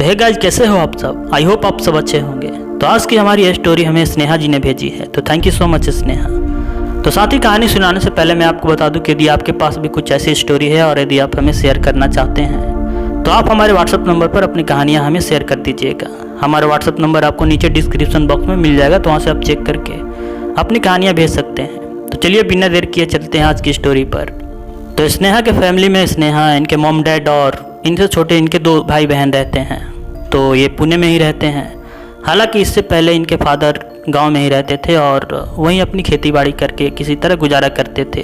Hey guys, कैसे हो आप सब। आई होप आप सब अच्छे होंगे। तो आज की हमारी ये स्टोरी हमें स्नेहा जी ने भेजी है, तो thank you so much Sneha. तो साथ ही कहानी सुनाने से पहले मैं आपको बता दूं कि यदि आपके पास भी कुछ ऐसी स्टोरी है और यदि आप हमें शेयर करना चाहते हैं तो आप हमारे व्हाट्सअप नंबर पर अपनी कहानियाँ हमें शेयर कर दीजिएगा। हमारा व्हाट्सअप नंबर आपको नीचे डिस्क्रिप्शन बॉक्स में मिल जाएगा, तो वहाँ से आप चेक करके अपनी कहानियाँ भेज सकते हैं। तो चलिए बिना देर किए चलते हैं आज की स्टोरी पर। तो स्नेहा के फैमिली में स्नेहा, इनके मॉम डैड और इनसे छोटे इनके 2 भाई बहन रहते हैं। तो ये पुणे में ही रहते हैं। हालांकि इससे पहले इनके फादर गांव में ही रहते थे और वहीं अपनी खेती बाड़ी करके किसी तरह गुजारा करते थे।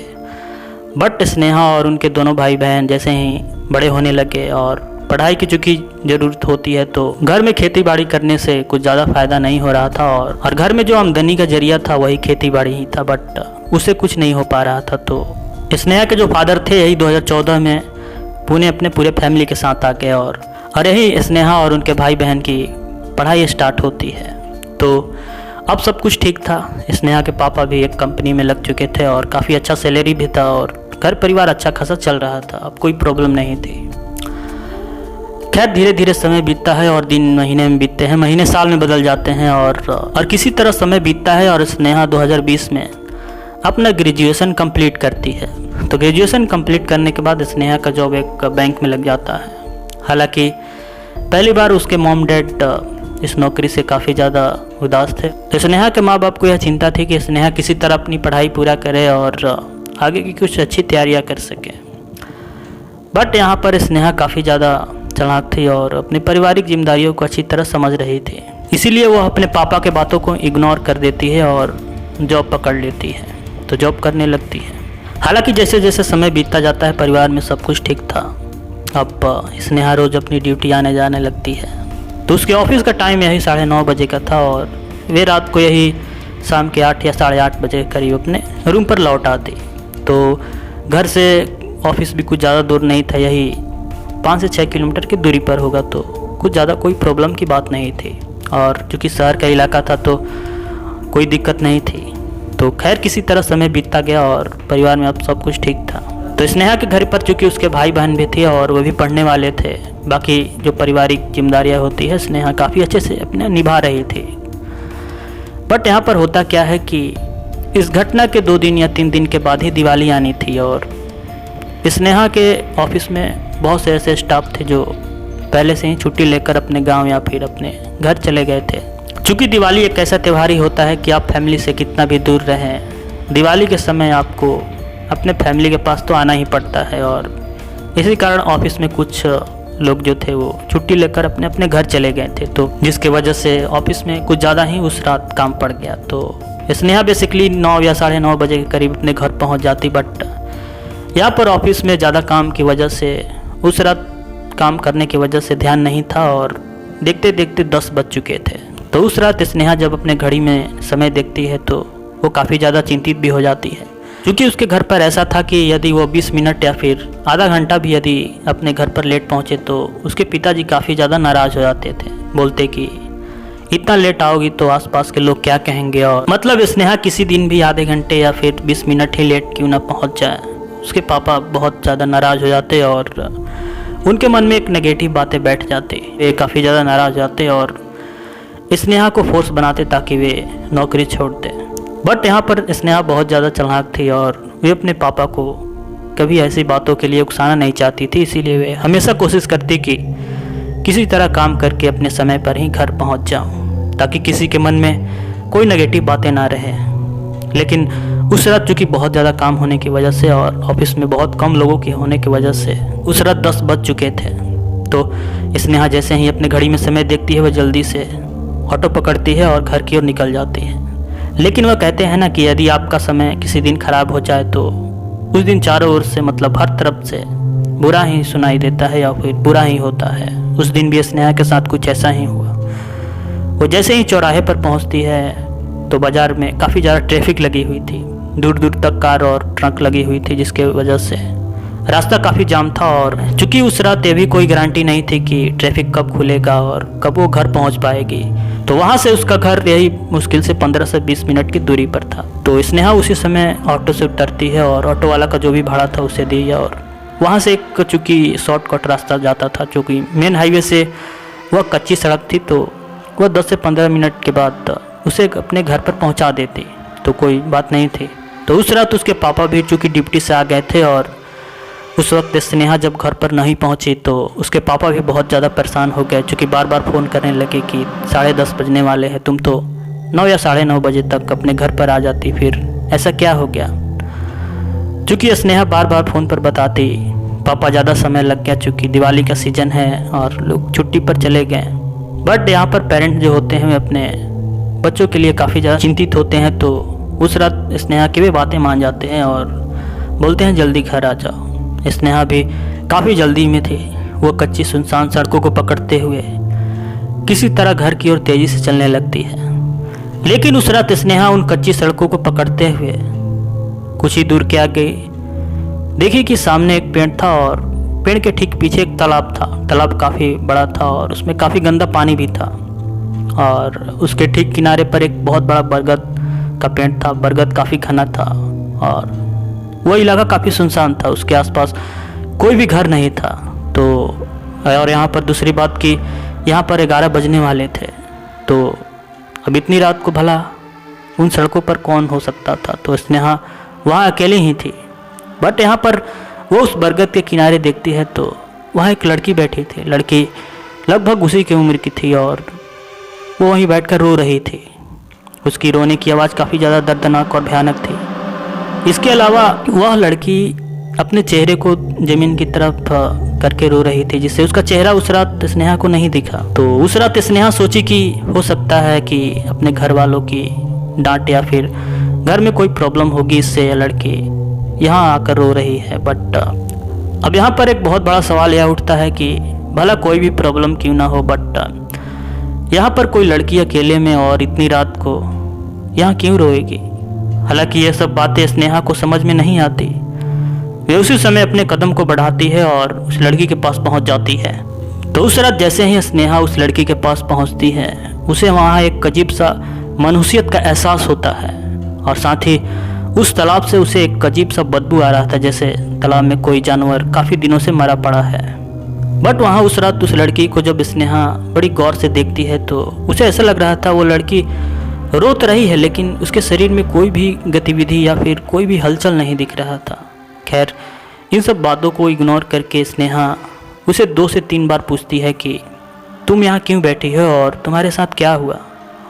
बट स्नेहा और उनके दोनों भाई बहन जैसे ही बड़े होने लगे और पढ़ाई की चूँकि ज़रूरत होती है, तो घर में खेती बाड़ी करने से कुछ ज़्यादा फ़ायदा नहीं हो रहा था और घर में जो आमदनी का जरिया था वही खेती बाड़ी ही था, बट उससे कुछ नहीं हो पा रहा था। तो स्नेहा के जो फादर थे यही 2014 में पुणे अपने पूरे फैमिली के साथ आ गए और यही स्नेहा और उनके भाई बहन की पढ़ाई स्टार्ट होती है। तो अब सब कुछ ठीक था। स्नेहा के पापा भी एक कंपनी में लग चुके थे और काफ़ी अच्छा सैलरी भी था और घर परिवार अच्छा खासा चल रहा था। अब कोई प्रॉब्लम नहीं थी। खैर धीरे धीरे समय बीतता है और दिन महीने में बीतते हैं, महीने साल में बदल जाते हैं और किसी तरह समय बीतता है और स्नेहा 2020 में अपना ग्रेजुएशन कंप्लीट करती है। तो ग्रेजुएशन कंप्लीट करने के बाद स्नेहा का जॉब एक बैंक में लग जाता है। हालांकि पहली बार उसके मॉम डैड इस नौकरी से काफ़ी ज़्यादा उदास थे। तो स्नेहा के माँ बाप को यह चिंता थी कि स्नेहा किसी तरह अपनी पढ़ाई पूरा करे और आगे की कुछ अच्छी तैयारियाँ कर सके। बट यहाँ पर स्नेहा काफ़ी ज़्यादा चालाक थी और अपनी पारिवारिक जिम्मेदारियों को अच्छी तरह समझ रही थी। इसीलिए वह अपने पापा के बातों को इग्नोर कर देती है और जॉब पकड़ लेती है। तो जॉब करने लगती है। हालांकि जैसे जैसे समय बीतता जाता है परिवार में सब कुछ ठीक था। अब स्नेहा रोज़ अपनी ड्यूटी आने जाने लगती है। तो उसके ऑफिस का टाइम यही 9:30 बजे का था और वे रात को यही शाम के 8 या 8:30 बजे करीब अपने रूम पर लौट आती। तो घर से ऑफिस भी कुछ ज़्यादा दूर नहीं था, यही 5 से 6 किलोमीटर की दूरी पर होगा। तो कुछ ज़्यादा कोई प्रॉब्लम की बात नहीं थी और चूँकि शहर का इलाका था तो कोई दिक्कत नहीं थी। तो खैर किसी तरह समय बीतता गया और परिवार में अब सब कुछ ठीक था। तो स्नेहा के घर पर चूँकि उसके भाई बहन भी थे और वो भी पढ़ने वाले थे, बाकी जो पारिवारिक जिम्मेदारियाँ होती है स्नेहा काफ़ी अच्छे से अपने निभा रही थी। बट यहाँ पर होता क्या है कि इस घटना के 2 दिन या 3 दिन के बाद ही दिवाली आनी थी और स्नेहा के ऑफिस में बहुत से ऐसे स्टाफ थे जो पहले से ही छुट्टी लेकर अपने गाँव या फिर अपने घर चले गए थे। चूँकि दिवाली एक ऐसा त्यौहार ही होता है कि आप फैमिली से कितना भी दूर रहें, दिवाली के समय आपको अपने फैमिली के पास तो आना ही पड़ता है। और इसी कारण ऑफिस में कुछ लोग जो थे वो छुट्टी लेकर अपने अपने घर चले गए थे, तो जिसके वजह से ऑफिस में कुछ ज़्यादा ही उस रात काम पड़ गया। तो स्नेहा बेसिकली 9 या 9:30 बजे के करीब अपने घर पहुंच जाती। बट यहाँ पर ऑफिस में ज़्यादा काम की वजह से उस रात काम करने की वजह से ध्यान नहीं था और देखते देखते 10 बज चुके थे। तो उस रात स्नेहा जब अपने घड़ी में समय देखती है तो वो काफ़ी ज़्यादा चिंतित भी हो जाती है, क्योंकि उसके घर पर ऐसा था कि यदि वो 20 मिनट या फिर आधा घंटा भी यदि अपने घर पर लेट पहुँचे तो उसके पिताजी काफ़ी ज़्यादा नाराज़ हो जाते थे। बोलते कि इतना लेट आओगी तो आसपास के लोग क्या कहेंगे। और मतलब स्नेहा किसी दिन भी आधे घंटे या फिर 20 मिनट ही लेट क्यों ना पहुँच जाए, उसके पापा बहुत ज़्यादा नाराज़ हो जाते और उनके मन में एक नेगेटिव बातें बैठ जाती। वे काफ़ी ज़्यादा नाराज़ हो जाते और स्नेहा को फोर्स बनाते ताकि वे नौकरी छोड़ दें। बट यहाँ पर स्नेहा बहुत ज़्यादा चालाक थी और वे अपने पापा को कभी ऐसी बातों के लिए उकसाना नहीं चाहती थी। इसीलिए वे हमेशा कोशिश करती कि किसी तरह काम करके अपने समय पर ही घर पहुँच जाऊँ, ताकि किसी के मन में कोई नेगेटिव बातें ना रहे। लेकिन उस रात चूँकि बहुत ज़्यादा काम होने की वजह से और ऑफिस में बहुत कम लोगों की होने की वजह से उस रात 10 बज चुके थे। तो स्नेहा जैसे ही अपने घड़ी में समय देखती है वह जल्दी से ऑटो पकड़ती है और घर की ओर निकल जाती है। लेकिन वह कहते हैं ना कि यदि आपका समय किसी दिन खराब हो जाए तो उस दिन चारों ओर से मतलब हर तरफ से बुरा ही सुनाई देता है या फिर बुरा ही होता है। उस दिन भी स्नेहा के साथ कुछ ऐसा ही हुआ। वो जैसे ही चौराहे पर पहुंचती है तो बाज़ार में काफ़ी ज़्यादा ट्रैफिक लगी हुई थी, दूर दूर तक कार और ट्रक लगी हुई थी, जिसके वजह से रास्ता काफ़ी जाम था। और चूँकि उस रात ये भी कोई गारंटी नहीं थी कि ट्रैफिक कब खुलेगा और कब वो घर पहुँच पाएगी। तो वहाँ से उसका घर यही मुश्किल से 15 से 20 मिनट की दूरी पर था। तो स्नेहा उसी समय ऑटो से उतरती है और ऑटो वाला का जो भी भाड़ा था उसे दी और वहाँ से एक चूँकि शॉर्टकट रास्ता जाता था, चूँकि मेन हाईवे से वह कच्ची सड़क थी, तो वह 10 से 15 मिनट के बाद उसे अपने घर पर पहुंचा देती, तो कोई बात नहीं थी। तो उस रात उसके पापा भी चूँकि ड्यूटी से आ गए थे और उस वक्त स्नेहा जब घर पर नहीं पहुंची तो उसके पापा भी बहुत ज़्यादा परेशान हो गए, चूँकि बार बार फ़ोन करने लगे कि 10:30 बजने वाले हैं, तुम तो 9 या 9:30 बजे तक अपने घर पर आ जाती, फिर ऐसा क्या हो गया। चूँकि स्नेहा बार बार फ़ोन पर बताती पापा ज़्यादा समय लग गया, चूँकि दिवाली का सीज़न है और लोग छुट्टी पर चले गए। बट यहाँ पर पेरेंट्स जो होते हैं वे अपने बच्चों के लिए काफ़ी ज़्यादा चिंतित होते हैं, तो उस रात स्नेहा की भी बातें मान जाते हैं और बोलते हैं जल्दी घर आ जाओ। स्नेहा भी काफ़ी जल्दी में थी, वो कच्ची सुनसान सड़कों को पकड़ते हुए किसी तरह घर की ओर तेज़ी से चलने लगती है। लेकिन उस रात स्नेहा उन कच्ची सड़कों को पकड़ते हुए कुछ ही दूर क्या गई, देखी कि सामने एक पेड़ था और पेड़ के ठीक पीछे एक तालाब था। तालाब काफ़ी बड़ा था और उसमें काफ़ी गंदा पानी भी था, और उसके ठीक किनारे पर एक बहुत बड़ा बरगद का पेड़ था। बरगद काफ़ी घना था और वह इलाका काफ़ी सुनसान था, उसके आसपास कोई भी घर नहीं था। तो और यहाँ पर दूसरी बात कि यहाँ पर 11 बजने वाले थे, तो अब इतनी रात को भला उन सड़कों पर कौन हो सकता था। तो स्नेहा वहाँ अकेली ही थी। बट यहाँ पर वो उस बरगद के किनारे देखती है तो वहाँ एक लड़की बैठी थी। लड़की लगभग उसी की उम्र की थी और वो वहीं बैठकर रो रही थी। उसकी रोने की आवाज़ काफ़ी ज़्यादा दर्दनाक और भयानक थी। इसके अलावा वह लड़की अपने चेहरे को ज़मीन की तरफ करके रो रही थी, जिससे उसका चेहरा उस रात स्नेहा को नहीं दिखा। तो उस रात स्नेहा सोची कि हो सकता है कि अपने घर वालों की डांट या फिर घर में कोई प्रॉब्लम होगी, इससे यह लड़की यहाँ आकर रो रही है। बट अब यहाँ पर एक बहुत बड़ा सवाल यह उठता है कि भला कोई भी प्रॉब्लम क्यों ना हो, बट यहाँ पर कोई लड़की अकेले में और इतनी रात को यहाँ क्यों रोएगी। हालांकि यह सब बातें स्नेहा को समझ में नहीं आती। वे उसी समय अपने कदम को बढ़ाती है और उस लड़की के पास पहुँच जाती है। तो उस रात जैसे ही स्नेहा उस लड़की के पास पहुँचती है, उसे वहाँ एक अजीब सा मानूसियत का एहसास होता है, और साथ ही उस तालाब से उसे एक अजीब सा बदबू आ रहा था, जैसे तालाब में कोई जानवर काफ़ी दिनों से मरा पड़ा है। बट वहाँ उस रात उस लड़की को जब स्नेहा बड़ी गौर से देखती है तो उसे ऐसा लग रहा था वो लड़की रो तो रही है, लेकिन उसके शरीर में कोई भी गतिविधि या फिर कोई भी हलचल नहीं दिख रहा था। खैर, इन सब बातों को इग्नोर करके स्नेहा उसे 2 से 3 बार पूछती है कि तुम यहाँ क्यों बैठी हो और तुम्हारे साथ क्या हुआ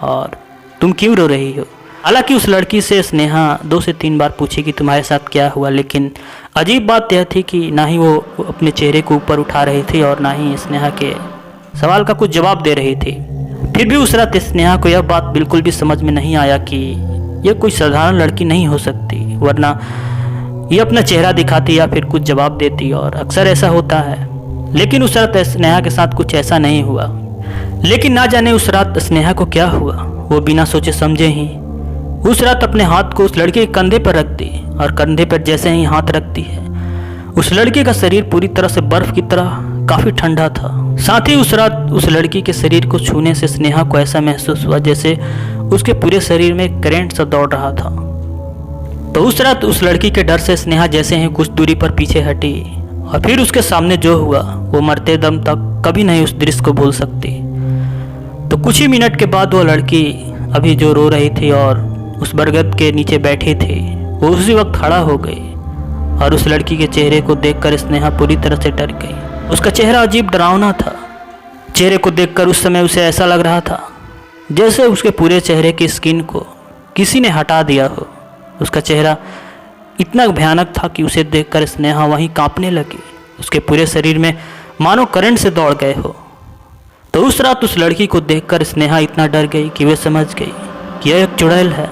और तुम क्यों रो रही हो। हालांकि उस लड़की से स्नेहा 2 से 3 बार पूछी कि तुम्हारे साथ क्या हुआ, लेकिन अजीब बात यह थी कि ना ही वो अपने चेहरे को ऊपर उठा रही थी और ना ही स्नेहा के सवाल का कुछ जवाब दे रही थी। फिर भी उस रात स्नेहा को यह बात बिल्कुल भी समझ में नहीं आया कि यह कोई साधारण लड़की नहीं हो सकती, वरना ये अपना चेहरा दिखाती या फिर कुछ जवाब देती, और अक्सर ऐसा होता है। लेकिन उस रात स्नेहा के साथ कुछ ऐसा नहीं हुआ। लेकिन ना जाने उस रात स्नेहा को क्या हुआ, वो बिना सोचे समझे ही उस रात अपने हाथ को उस लड़के के कंधे पर रख दी, और कंधे पर जैसे ही हाथ रखती है उस लड़के का शरीर पूरी तरह से बर्फ की तरह काफ़ी ठंडा था। साथ ही उस रात उस लड़की के शरीर को छूने से स्नेहा को ऐसा महसूस हुआ जैसे उसके पूरे शरीर में करंट सा दौड़ रहा था। तो उस रात उस लड़की के डर से स्नेहा जैसे ही कुछ दूरी पर पीछे हटी, और फिर उसके सामने जो हुआ वो मरते दम तक कभी नहीं उस दृश्य को भूल सकती। तो कुछ ही मिनट के बाद वो लड़की अभी जो रो रही थी और उस बरगद के नीचे बैठी थी, वो उसी वक्त खड़ा हो गई, और उस लड़की के चेहरे को देखकर स्नेहा पूरी तरह से डर गई। उसका चेहरा अजीब डरावना था। चेहरे को देखकर उस समय उसे ऐसा लग रहा था जैसे उसके पूरे चेहरे की स्किन को किसी ने हटा दिया हो। उसका चेहरा इतना भयानक था कि उसे देखकर स्नेहा वहीं कांपने लगी। उसके पूरे शरीर में मानो करंट से दौड़ गए हो। तो उस रात उस लड़की को देखकर स्नेहा इतना डर गई कि वे समझ गई कि यह एक चुड़ैल है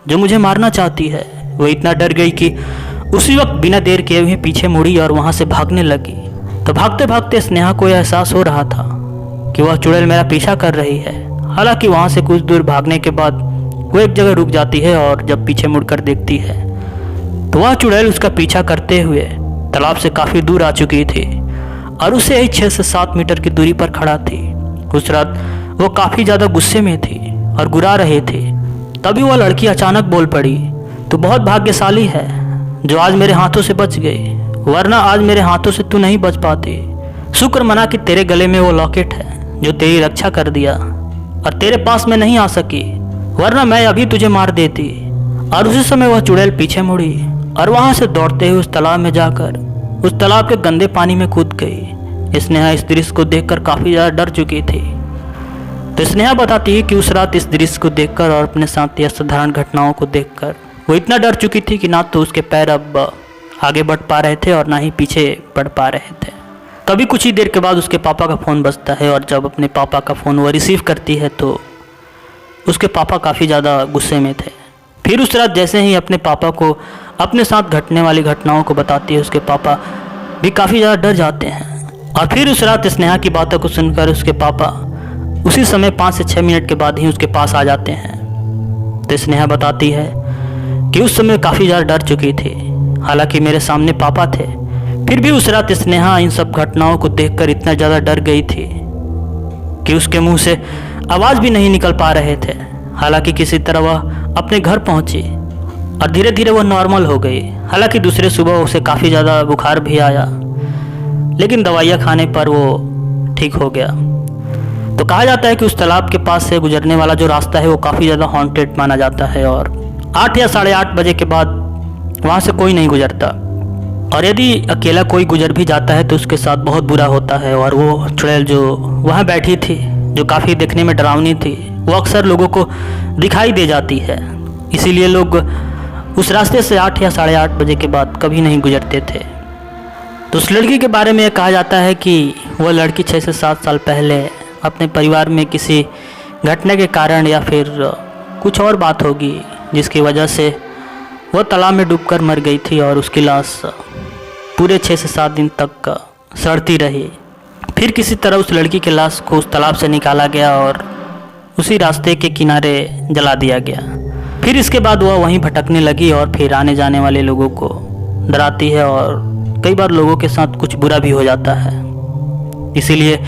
जो मुझे मारना चाहती है। वो इतना डर गई कि उसी वक्त बिना देर किए हुए पीछे मुड़ी और वहाँ से भागने लगी। तो भागते भागते स्नेहा को यह एहसास हो रहा था कि वह चुड़ैल मेरा पीछा कर रही है। हालांकि वहाँ से कुछ दूर भागने के बाद वो एक जगह रुक जाती है, और जब पीछे मुड़कर देखती है तो वह चुड़ैल उसका पीछा करते हुए तालाब से काफ़ी दूर आ चुकी थी और उससे ही 6 से 7 मीटर की दूरी पर खड़ा थी। उस रात वो काफ़ी ज़्यादा गुस्से में थी और गुर्रा रहे थे। तभी वह लड़की अचानक बोल पड़ी, तू बहुत भाग्यशाली है जो आज मेरे हाथों से बच गई, वरना आज मेरे हाथों से तू नहीं बच पाती। शुक्र मना कि तेरे गले में वो लॉकेट है जो तेरी रक्षा कर दिया और तेरे पास में नहीं आ सकी, वरना मैं अभी तुझे मार देती। और उसी समय वह चुड़ैल पीछे मुड़ी और वहां से दौड़ते हुए उस तालाब में जाकर उस तालाब के गंदे पानी में कूद गई। स्नेहा इस दृश्य को देखकर काफी ज्यादा डर चुकी थी। तो स्नेहा बताती है कि उस रात इस दृश्य को देखकर और अपने साथ यह साधारण घटनाओं को देखकर वो इतना डर चुकी थी कि ना तो उसके पैर अब आगे बढ़ पा रहे थे और ना ही पीछे बढ़ पा रहे थे। तभी कुछ ही देर के बाद उसके पापा का फ़ोन बजता है और जब अपने पापा का फ़ोन वो रिसीव करती है तो उसके पापा काफ़ी ज़्यादा गुस्से में थे। फिर उस रात जैसे ही अपने पापा को अपने साथ घटने वाली घटनाओं को बताती है, उसके पापा भी काफ़ी ज़्यादा डर जाते हैं। और फिर उस रात स्नेहा की बातों को सुनकर उसके पापा उसी समय 5 से 6 मिनट के बाद ही उसके पास आ जाते हैं। तो स्नेहा बताती है कि उस समय काफ़ी ज़्यादा डर चुकी थी, हालांकि मेरे सामने पापा थे, फिर भी उस रात स्नेहा इन सब घटनाओं को देखकर इतना ज़्यादा डर गई थी कि उसके मुंह से आवाज़ भी नहीं निकल पा रहे थे। हालांकि किसी तरह वह अपने घर पहुंची और धीरे धीरे वह नॉर्मल हो गई। हालांकि दूसरे सुबह उसे काफ़ी ज़्यादा बुखार भी आया, लेकिन दवाइयाँ खाने पर वो ठीक हो गया। तो कहा जाता है कि उस तालाब के पास से गुजरने वाला जो रास्ता है वो काफ़ी ज़्यादा हॉन्टेड माना जाता है और 8 या 8:30 बजे के बाद वहाँ से कोई नहीं गुजरता। और यदि अकेला कोई गुजर भी जाता है तो उसके साथ बहुत बुरा होता है। और वो चुड़ैल जो वहाँ बैठी थी, जो काफ़ी देखने में डरावनी थी, वो अक्सर लोगों को दिखाई दे जाती है। इसीलिए लोग उस रास्ते से 8 या 8:30 बजे के बाद कभी नहीं गुजरते थे। तो उस लड़की के बारे में कहा जाता है कि वह लड़की 6 से 7 साल पहले अपने परिवार में किसी घटना के कारण या फिर कुछ और बात होगी जिसकी वजह से वह तालाब में डूबकर मर गई थी और उसकी लाश पूरे 6 से 7 दिन तक सड़ती रही। फिर किसी तरह उस लड़की की लाश को उस तालाब से निकाला गया और उसी रास्ते के किनारे जला दिया गया। फिर इसके बाद वह वहीं भटकने लगी और फिर आने जाने वाले लोगों को डराती है और कई बार लोगों के साथ कुछ बुरा भी हो जाता है। इसीलिए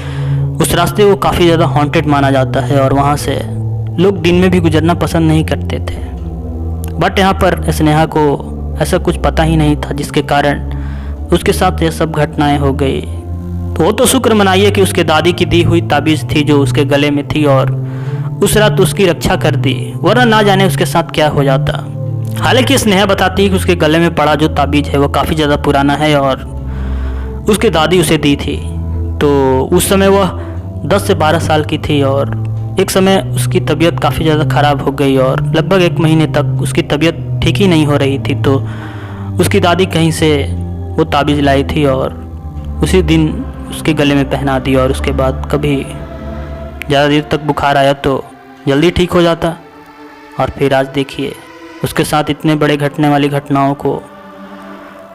उस रास्ते को काफ़ी ज़्यादा हॉन्टेड माना जाता है और वहाँ से लोग दिन में भी गुजरना पसंद नहीं करते थे। बट यहाँ पर स्नेहा को ऐसा कुछ पता ही नहीं था, जिसके कारण उसके साथ ये सब घटनाएं हो गई। तो वो तो शुक्र मनाइए कि उसके दादी की दी हुई ताबीज़ थी जो उसके गले में थी और उस रात उसकी रक्षा कर दी, वरना ना जाने उसके साथ क्या हो जाता। हालांकि स्नेहा बताती है कि उसके गले में पड़ा जो ताबीज़ है वो काफ़ी ज़्यादा पुराना है और उसकी दादी उसे दी थी। तो उस समय वह 10 से 12 साल की थी और एक समय उसकी तबीयत काफ़ी ज़्यादा ख़राब हो गई और लगभग 1 महीने तक उसकी तबीयत ठीक ही नहीं हो रही थी। तो उसकी दादी कहीं से वो ताबीज़ लाई थी और उसी दिन उसके गले में पहना दी और उसके बाद कभी ज़्यादा देर तक बुखार आया तो जल्दी ठीक हो जाता। और फिर आज देखिए उसके साथ इतने बड़े घटने वाली घटनाओं को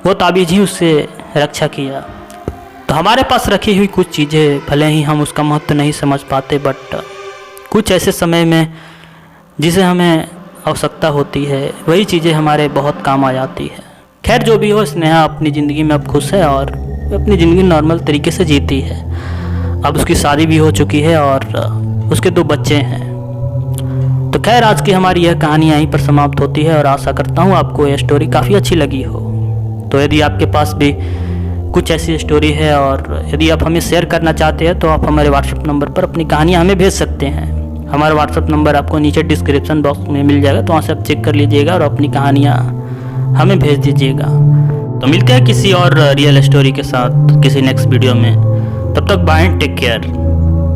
वो ताबीज़ ही उससे रक्षा किया। तो हमारे पास रखी हुई कुछ चीज़ें भले ही हम उसका महत्व नहीं समझ पाते, बट कुछ ऐसे समय में जिसे हमें आवश्यकता होती है वही चीज़ें हमारे बहुत काम आ जाती है। खैर जो भी हो, स्नेहा अपनी ज़िंदगी में अब खुश है और अपनी ज़िंदगी नॉर्मल तरीके से जीती है। अब उसकी शादी भी हो चुकी है और उसके 2 बच्चे हैं। तो खैर आज की हमारी यह कहानी यहीं पर समाप्त होती है और आशा करता हूँ आपको यह स्टोरी काफ़ी अच्छी लगी हो। तो यदि आपके पास भी कुछ ऐसी स्टोरी है और यदि आप हमें शेयर करना चाहते हैं तो आप हमारे व्हाट्सएप नंबर पर अपनी कहानियाँ हमें भेज सकते हैं। हमारा व्हाट्सएप नंबर आपको नीचे डिस्क्रिप्शन बॉक्स में मिल जाएगा, तो वहाँ से आप चेक कर लीजिएगा और अपनी कहानियाँ हमें भेज दीजिएगा। तो मिलते हैं किसी और रियल स्टोरी के साथ किसी नेक्स्ट वीडियो में। तब तक बाय, टेक केयर।